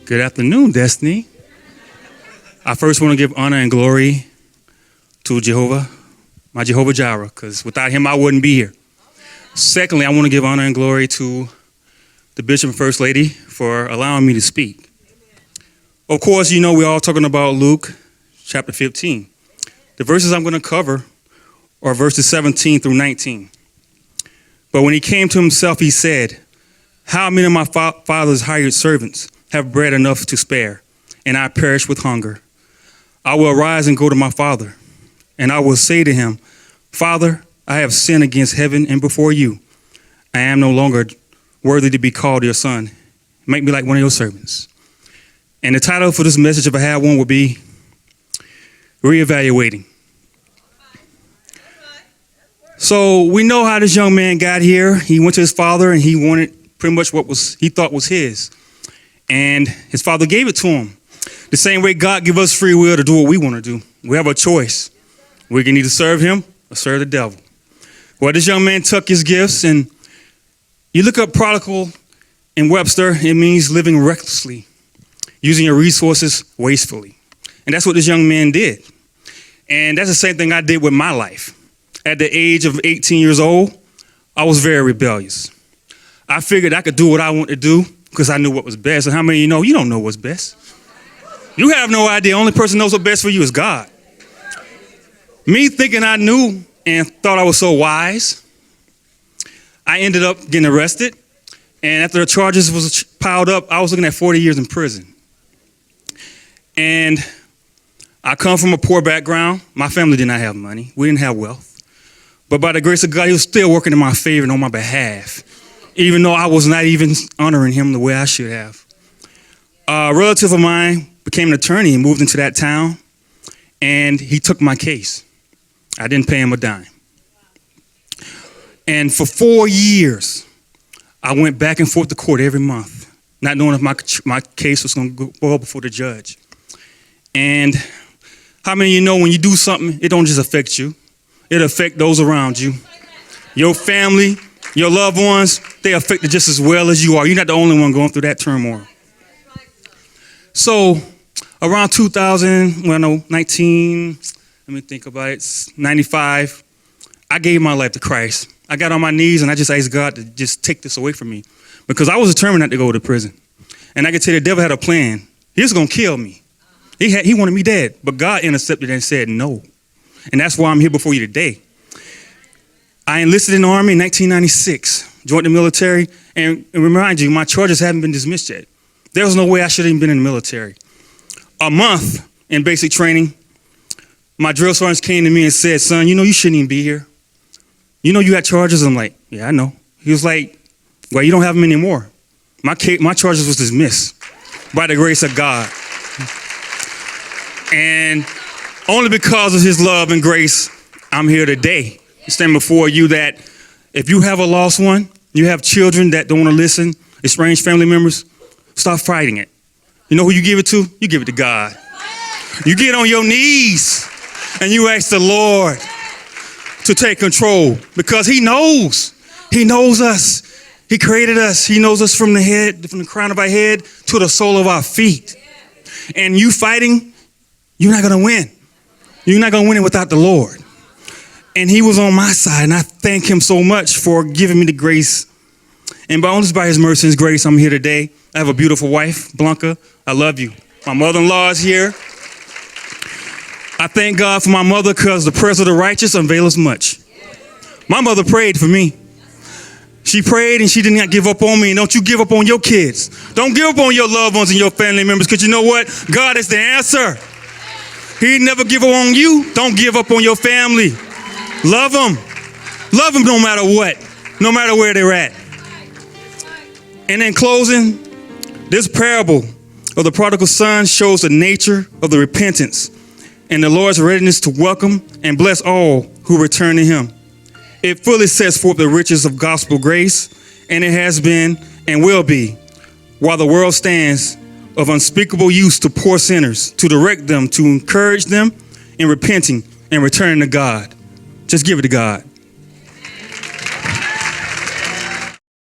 Good afternoon, Destiny. I first want to give honor and glory to Jehovah, my Jehovah Jireh, because without him I wouldn't be here. Secondly, I want to give honor and glory to the Bishop and First Lady for allowing me to speak. Of course, you know we're all talking about Luke chapter 15. The verses I'm going to cover are verses 17 through 19. But when he came to himself, he said, "How many of my father's hired servants have bread enough to spare, and I perish with hunger? I will arise and go to my father, and I will say to him, Father, I have sinned against heaven and before you. I am no longer worthy to be called your son. Make me like one of your servants." And the title for this message, if I had one, would be Reevaluating. So we know how this young man got here. He went to his father and he wanted pretty much what he thought was his. And his father gave it to him. The same way God gives us free will to do what we want to do. We have a choice. We can either serve him or serve the devil. Well, this young man took his gifts, and you look up prodigal in Webster, it means living recklessly, using your resources wastefully. And that's what this young man did. And that's the same thing I did with my life. At the age of 18 years old, I was very rebellious. I figured I could do what I wanted to do because I knew what was best. And how many of you know you don't know what's best? You have no idea. The only person who knows what's best for you is God. Me thinking I knew and thought I was so wise, I ended up getting arrested. And after the charges was piled up, I was looking at 40 years in prison. And I come from a poor background. My family did not have money. We didn't have wealth. But by the grace of God, he was still working in my favor and on my behalf, even though I was not even honoring him the way I should have. A relative of mine became an attorney and moved into that town, and he took my case. I didn't pay him a dime. And for 4 years, I went back and forth to court every month, not knowing if my case was going to go before the judge. And how many of you know when you do something, it don't just affect you. It affects those around you. Your family, your loved ones, they affected just as well as you are. You're not the only one going through that turmoil. So around 19, let me think about it, 95, I gave my life to Christ. I got on my knees and I just asked God to just take this away from me because I was determined not to go to prison. And I could tell you the devil had a plan. He was going to kill me. He wanted me dead, but God intercepted and said no. And that's why I'm here before you today. I enlisted in the Army in 1996, joined the military, and remind you, my charges haven't been dismissed yet. There was no way I should have even been in the military. A month in basic training, my drill sergeants came to me and said, "Son, you know you shouldn't even be here. You know you got charges?" I'm like, "Yeah, I know." He was like, "Well, you don't have them anymore." My charges was dismissed by the grace of God. And only because of his love and grace, I'm here today, standing before you that if you have a lost one, you have children that don't want to listen, estranged family members, stop fighting it. You know who you give it to? You give it to God. You get on your knees and you ask the Lord to take control because he knows. He knows us. He created us. He knows us from the crown of our head to the sole of our feet. And you fighting, you're not going to win. You're not going to win it without the Lord. And he was on my side, and I thank him so much for giving me the grace. And by his mercy and his grace, I'm here today. I have a beautiful wife, Blanca. I love you. My mother-in-law is here. I thank God for my mother because the prayers of the righteous availeth much. My mother prayed for me. She prayed and she did not give up on me. And don't you give up on your kids. Don't give up on your loved ones and your family members because you know what? God is the answer. He never give up on you. Don't give up on your family. Love them. Love them no matter what, no matter where they're at. And in closing, this parable of the prodigal son shows the nature of the repentance and the Lord's readiness to welcome and bless all who return to him. It fully sets forth the riches of gospel grace, and it has been and will be, while the world stands, of unspeakable use to poor sinners, to direct them, to encourage them in repenting and returning to God. Just give it to God.